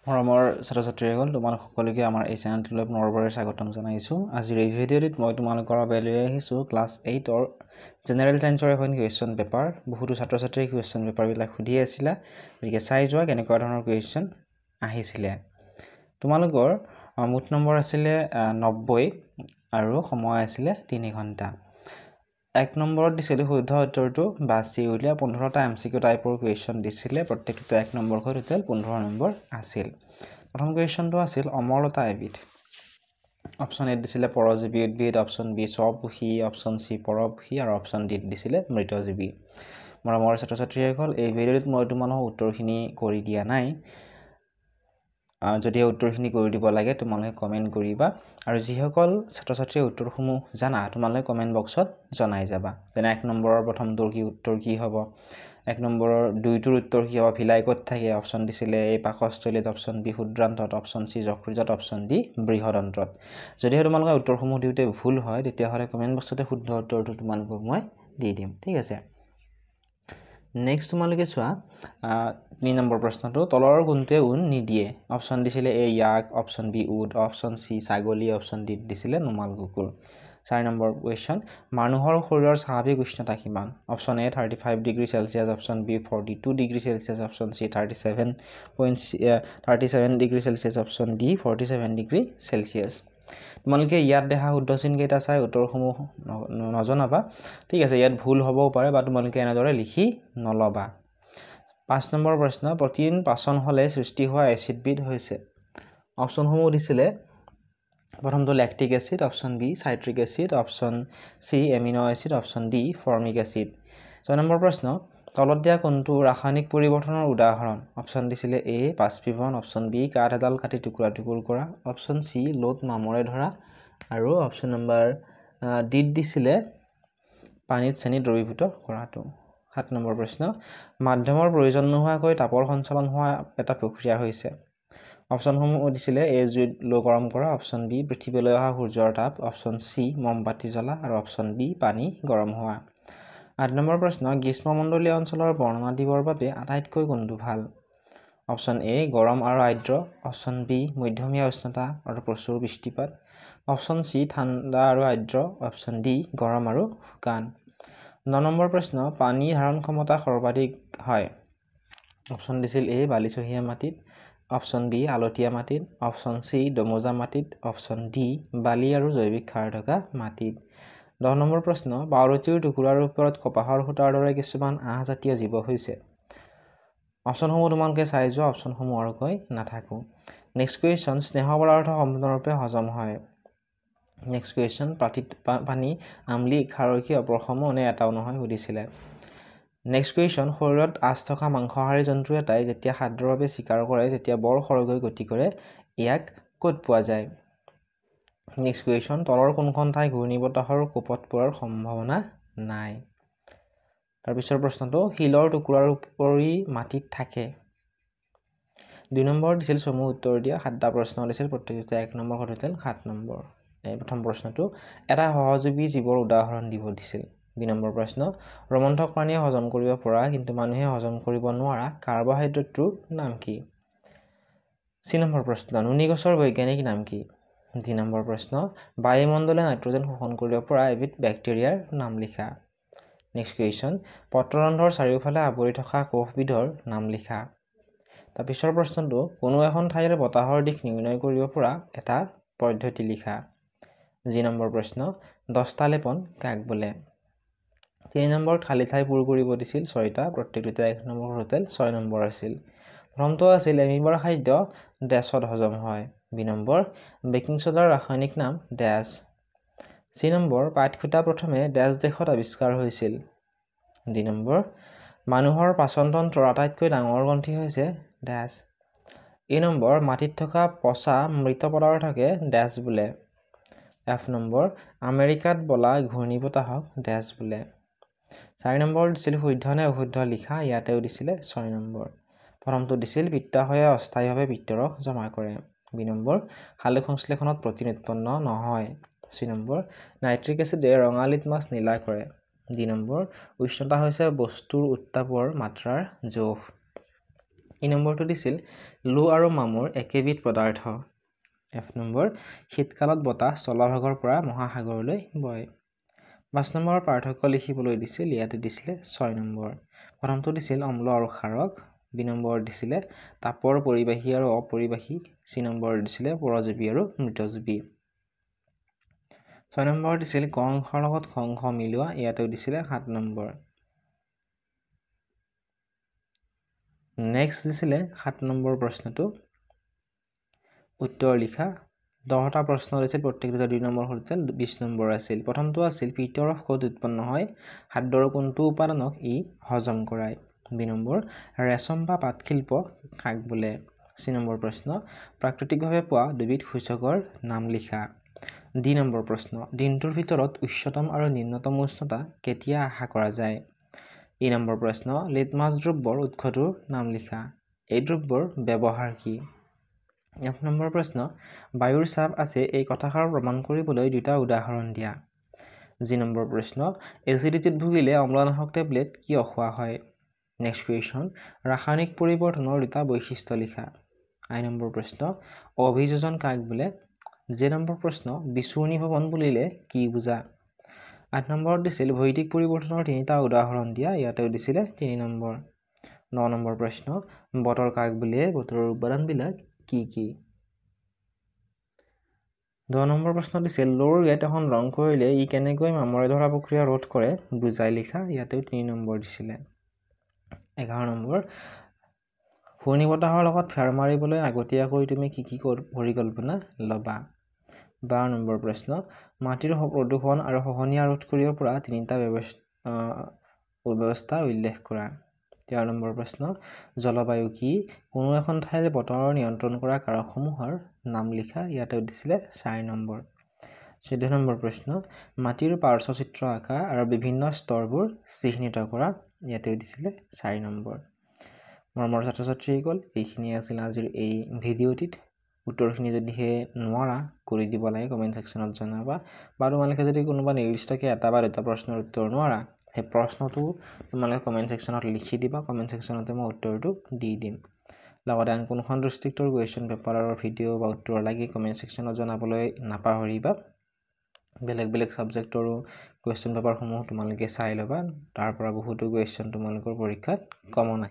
মৰমৰ ছাত্ৰ-ছাত্ৰীসকল তোমালোক সকলোকে আমাৰ এই চেনেলটোলৈ পুনৰবাৰ স্বাগতম জনাইছোঁ। আজিৰ এই ভিডিঅ'টিত মই তোমালোকৰ বাবে লৈ আহিছোঁ ক্লাছ 8ৰ জেনেৰেল সায়েন্সৰ এখন কুৱেশ্যন পেপাৰ। বহুতো ছাত্ৰ-ছাত্ৰীয়ে কুৱেশ্যন পেপাৰবিলাক সুধি আছিলা, গতিকে চাই যোৱা কেনেকুৱা ধৰণৰ কুৱেশ্যন আহিছিলে। তোমালোকৰ মুঠ নম্বৰ আছিলে 90 আৰু সময় আছিলে 3 ঘণ্টা। 1 নম্বৰত দিছিল শুদ্ধ উত্তৰটো বাছি উলিয়া 15টা MCQ টাইপৰ কুৱেশ্যন দিছিলে। প্ৰত্যেকটো 1 নম্বৰকৈ টোটেল 15 নম্বৰ আছিল। প্ৰথম কুৱেশ্যনটো আছিল অমৰলতা এবিধ। অপশ্যন এ দিছিলে পৰজীৱী উদ্ভিদ, অপশ্যন বি স্বপোষী, অপশ্যন চি পৰপোষী আৰু অপশ্যন ডি দিছিলে মৃতজীৱী। মৰমৰ ছাত্ৰ-ছাত্ৰীসকল, এই ভিডিঅ'টোত মই তোমালোকক উত্তৰখিনি কৰি দিয়া নাই। যদি উত্তৰখিনি কৰি দিব লাগে তোমালোকে কমেণ্ট কৰিবা, আৰু যিসকল ছাত্ৰ-ছাত্ৰীয়ে উত্তৰসমূহ জানা তোমালোকে কমেণ্ট বক্সত জনাই যাবা। যেনে 1 নম্বৰৰ প্ৰথমটোৰ উত্তৰ কি হ'ব, 1 নম্বৰৰ 2টোৰ উত্তৰ কি হ'ব, ভিলাই ক'ত থাকে, অপশ্যন দিছিলে এ পাকস্থলীত, অপশ্যন বি ক্ষুদ্ৰান্তত, অপশ্যন চি যকৃতত, অপশ্যন ডি বৃহদন্ত্ৰত। যদিহে তোমালোকে উত্তৰসমূহ দিওঁতে ভুল হয় তেতিয়াহ'লে কমেণ্ট বক্সতে শুদ্ধ উত্তৰটো তোমালোকক মই দি দিম, ঠিক আছে। নেক্সট তোমালোকে চোৱা 3 নম্বৰ প্ৰশ্নটো, তলৰ কোনটোৱে উন নিদিয়ে। অপশ্যন দিছিলে এ ইয়াক, অপশ্যন বি উট, অপশ্যন চি ছাগলী, অপশ্যন ডি দিছিলে নোমাল কুকুৰ। 4 নম্বৰ কুৱেশ্যন, মানুহৰ শৰীৰৰ স্বাভাৱিক উষ্ণতা কিমান। Option A 35 degree Celsius, option B 42 degree Celsius, option C 37 degree Celsius, option D 47 degree Celsius. তোমালোকে ইয়াত দেখা শুদ্ধ চিনকেইটা চাই উত্তৰসমূহ নজনাবা, ঠিক আছে। ইয়াত ভুল হ'বও পাৰে বা তোমালোকে এনেদৰে লিখি নল'বা। 5 নম্বৰ প্ৰশ্ন, প্ৰটিন পাচন হ'লে সৃষ্টি হোৱা এচিডবিধ হৈছে। অপশ্যনসমূহ দিছিলে প্ৰথমটো lactic acid, option B citric acid, option C amino acid, option D formic acid. 6 number প্ৰশ্ন, তলত দিয়া কোনটো ৰাসায়নিক পৰিৱৰ্তনৰ উদাহৰণ। অপশ্যন দিছিলে এ বাষ্পীভৱন, অপশ্যন বি কাঠ এডাল কাটি টুকুৰা টুকুৰ কৰা, অপশ্যন চি লোত মামৰে ধৰা, আৰু অপশ্যন নম্বৰ ডি দিছিলে পানীত চেনি দ্ৰৱীভূত কৰাটো। 7 নম্বৰ প্ৰশ্ন, মাধ্যমৰ প্ৰয়োজন নোহোৱাকৈ তাপৰ সঞ্চালন হোৱা এটা প্ৰক্ৰিয়া হৈছে। অপশ্যনসমূহ দিছিলে এ জুইত গৰম কৰা, অপশ্যন বি পৃথিৱীলৈ অহা সূৰ্যৰ তাপ, অপশ্যন চি মমবাতি জ্বলা, আৰু অপশ্যন ডি পানী গৰম হোৱা। 8 নম্বৰ প্ৰশ্ন, গ্ৰীষ্মমণ্ডলীয় অঞ্চলৰ বৰ্ণনা দিবৰ বাবে আটাইতকৈ কোনটো ভাল। অপশ্যন এ গৰম আৰু আৰ্দ্ৰ, অপশ্যন বি মধ্যমীয়া উষ্ণতা আৰু প্ৰচুৰ বৃষ্টিপাত, অপশ্যন চি ঠাণ্ডা আৰু আৰ্দ্ৰ, অপশ্যন ডি গৰম আৰু শুকান। 9 নম্বৰ প্ৰশ্ন, পানী ধাৰণ ক্ষমতা সৰ্বাধিক হয়। অপশ্যন দিছিল এ বালিচহীয়া মাটিত, অপশ্যন বি আলতীয়া মাটিত, অপশ্যন চি দমোজা মাটিত, অপশ্যন ডি বালি আৰু জৈৱিক সাৰ থকা মাটিত। 10 নম্বৰ প্ৰশ্ন, পাউৰুটিৰ টুকুৰাৰ ওপৰত কপাহৰ সূতাৰ দৰে কিছুমান আঁহজাতীয় জীৱ হৈছে। অপশ্যনসমূহ তোমালোকে চাই যোৱা, অপশ্যনসমূহ আৰু কৈ নাথাকোঁ। নেক্সট কুৱেশ্যন, স্নেহ পদাৰ্থ সম্পূৰ্ণৰূপে হজম হয়। নেক্সট কুৱেশ্যন, পানী আম্লিক, ক্ষাৰকীয়, প্ৰশম নে এটাও নহয় সুধিছিলে। নেক্সট কুৱেশ্যন, শৰীৰত আঁচ থকা মাংসহাৰী জন্তু এটাই যেতিয়া খাদ্যৰ বাবে চিকাৰ কৰে তেতিয়া বৰ খৰকৈ গতি কৰে, ইয়াক ক'ত পোৱা যায়। নেক্সট কুৱেশ্যন, তলৰ কোনখন ঠাই ঘূৰ্ণীবতাহৰ কোপত পৰাৰ সম্ভাৱনা নাই। তাৰপিছৰ প্ৰশ্নটো, শিলৰ টুকুৰাৰ উপৰি মাটিত থাকে। 2 নম্বৰ দিছিল চমু উত্তৰ দিয়া, 7টা প্ৰশ্ন দিছিল, প্ৰত্যেকটোতে 1 নম্বৰ টোটেল 7 নম্বৰ। প্ৰথম প্ৰশ্নটো, এটা সহজীৱী জীৱৰ উদাহৰণ দিব দিছিল। 2 নম্বৰ প্ৰশ্ন, ৰোমন্থক প্ৰাণীয়ে হজম কৰিব পৰা কিন্তু মানুহে হজম কৰিব নোৱাৰা কাৰ্বহাইড্ৰেটটোৰ নাম কি। 3 নম্বৰ প্ৰশ্ন, নুনী গছৰ বৈজ্ঞানিক নাম কি। 2 নম্বৰ প্ৰশ্ন, বায়ুমণ্ডলে নাইট্ৰজেন শোষণ কৰিব পৰা এবিধ বেক্টেৰিয়াৰ নাম লিখা। নেক্সট কুৱেশ্যন, পত্ৰৰন্ধ্ৰৰ চাৰিওফালে আৱৰি থকা কোষবিধৰ নাম লিখা। তাৰপিছৰ প্ৰশ্নটো, কোনো এখন ঠাইৰ বতাহৰ দিশ নিৰ্ণয় কৰিব পৰা এটা পদ্ধতি লিখা। 2 নম্বৰ প্ৰশ্ন, 10টা লেপন কাক বোলে। 3 নম্বৰত খালী ঠাই পূৰ কৰিব দিছিল 6টা, প্ৰত্যেকটোতে 1 নম্বৰ টোটেল 6 নম্বৰ আছিল। প্ৰথমটো আছিল এমিবাৰ খাদ্য ডেছত হজম হয়। 2 নম্বৰ, বেকিং ছ'ডাৰ ৰাসায়নিক নাম ডেছ। 3 নম্বৰ, পাতখুটা প্ৰথমে ডেছ দেশত আৱিষ্কাৰ হৈছিল। 2 নম্বৰ, মানুহৰ পাচনতন্ত্ৰৰ আটাইতকৈ ডাঙৰ গ্ৰন্থি হৈছে ডেছ। এই নম্বৰ, মাটিত থকা পচা মৃত পদাৰ্থকে ডেছ বোলে। F নম্বৰ, আমেৰিকাত বলা ঘূৰ্ণীবতাহক ডেছ বোলে। 4 নম্বৰ দিছিল শুদ্ধ নে অশুদ্ধ লিখা, ইয়াতেও দিছিলে 6 নম্বৰ। প্ৰথমটো দিছিল পিত্তাশয়ে অস্থায়ীভাৱে পিত্তৰস জমা কৰে। 2 নম্বৰ, সালোক সংশ্লেষণত প্ৰটিন উৎপন্ন নহয়। 3 নম্বৰ, নাইট্ৰিক এচিডে ৰঙা লিটমাছ নীলা কৰে। 2 নম্বৰ, উষ্ণতা হৈছে বস্তুৰ উত্তাপৰ মাত্ৰাৰ জোখ। এই নম্বৰটো দিছিল লো আৰু মামুৰ একেবিধ পদাৰ্থ। F নম্বৰ শীতকালত বতাহ স্থলভাগৰ পৰা মহাসাগৰলৈ বয়। 5 নম্বৰৰ পাৰ্থক্য লিখিবলৈ দিছিল, ইয়াতে দিছিলে 6 নম্বৰ। প্ৰথমটো দিছিল অম্ল আৰু ক্ষাৰক, বি নম্বৰ দিছিলে তাপৰ পৰিবাহী আৰু অপৰিবাহী, চি নম্বৰ দিছিলে পৰজীৱী আৰু মৃতজীৱী। 6 নম্বৰ দিছিল ক অংশৰ লগত খ অংশ মিলোৱা, ইয়াতেও দিছিলে 7 নম্বৰ। নেক্সট দিছিলে 7 নম্বৰ প্ৰশ্নটো উত্তৰ লিখা। 10টা প্ৰশ্ন দিছিল, প্ৰত্যেকটোতে 2 নম্বৰ সৈতে 20 নম্বৰ আছিল। প্ৰথমটো আছিল পিত্তৰস ক'ত উৎপন্ন হয়, খাদ্যৰ কোনটো উপাদানক ই হজম কৰায়। বি নম্বৰ ৰেচম বা পাটশিল্প কাক বোলে। চি নম্বৰ প্ৰশ্ন প্ৰাকৃতিকভাৱে পোৱা দুবিধ সূচকৰ নাম লিখা। ডি নম্বৰ প্ৰশ্ন দিনটোৰ ভিতৰত উচ্চতম আৰু নিম্নতম উষ্ণতা কেতিয়া আশা কৰা যায়। ই নম্বৰ প্ৰশ্ন লিটমাছ দ্ৰব্যৰ উৎসটোৰ নাম লিখা। এই দ্ৰব্যৰ ব্যৱহাৰ কি। এক নম্বৰ প্ৰশ্ন বায়ুৰ চাপ আছে এই কথাষাৰ প্ৰমাণ কৰিবলৈ 2টা উদাহৰণ দিয়া। জি নম্বৰ প্ৰশ্ন এচিডিটিত ভুগিলে অম্লনাশক টেবলেট কিয় খোৱা হয়। নেক্সট কুৱেশ্যন ৰাসায়নিক পৰিৱৰ্তনৰ 2টা বৈশিষ্ট্য লিখা। আই নম্বৰ প্ৰশ্ন অভিযোজন কাক বোলে। জে নম্বৰ প্ৰশ্ন বিচূৰ্ণী ভৱন বুলিলে কি বুজা। 8 নম্বৰত দিছিল ভৌতিক পৰিৱৰ্তনৰ 3টা উদাহৰণ দিয়া, ইয়াতেও দিছিলে 3 নম্বৰ। 9 নম্বৰ প্ৰশ্ন বতৰ কাক বুলিলে, বতৰৰ উপাদানবিলাক কি কি। 10 নম্বৰ প্ৰশ্ন দিছিল লোৰ গেট এখন ৰং কৰিলে ই কেনেকৈ মামৰে ধৰা প্ৰক্ৰিয়া ৰোধ কৰে বুজাই লিখা, ইয়াতেও 3 নম্বৰ দিছিলে। 11 নম্বৰ ঘূৰ্ণী বতাহৰ লগত ফেৰ মাৰিবলৈ আগতীয়াকৈ তুমি কি কি পৰিকল্পনা ল'বা। 12 নম্বৰ প্ৰশ্ন মাটিৰ প্ৰদূষণ আৰু খহনীয়া ৰোধ কৰিব পৰা 3টা ব্যৱস্থা উল্লেখ কৰা। 13 নম্বৰ প্ৰশ্ন জলবায়ু কি, কোনো এখন ঠাইৰ বতৰৰ নিয়ন্ত্ৰণ কৰা কাৰকসমূহৰ নাম লিখা, ইয়াতেও দিছিলে 4 নম্বৰ। 14 নম্বৰ প্ৰশ্ন মাটিৰ পাৰ্শ্বচিত্ৰ আঁকা আৰু বিভিন্ন স্তৰবোৰ চিহ্নিত কৰা, ইয়াতেও দিছিলে 4 নম্বৰ। মৰমৰ ছাত্ৰ ছাত্ৰীসকল এইখিনি আছিল আজিৰ এই ভিডিঅ'টিত। উত্তৰখিনি যদিহে নোৱাৰা কৰি দিব লাগে কমেণ্ট ছেকশ্যনত জনাবা, বা তোমালোকে যদি কোনোবা নিৰ্দিষ্টকৈ 1 বা 2টা প্ৰশ্নৰ উত্তৰ নোৱাৰা সেই প্ৰশ্নটো তোমালোকে কমেণ্ট ছেকশ্যনত লিখি দিবা, কমেণ্ট ছেকশ্যনতে মই উত্তৰটো দি দিম। লগতে আন কোনোখন ডিষ্ট্ৰিক্টৰ কুৱেশ্যন পেপাৰৰ ভিডিঅ' বা উত্তৰ লাগে কমেণ্ট ছেকশ্যনত জনাবলৈ নাপাহৰিবা। বেলেগ বেলেগ ছাবজেক্টৰো কুৱেশ্যন পেপাৰসমূহ তোমালোকে চাই ল'বা, তাৰ পৰা বহুতো কুৱেশ্যন তোমালোকৰ পৰীক্ষাত কমন আহে।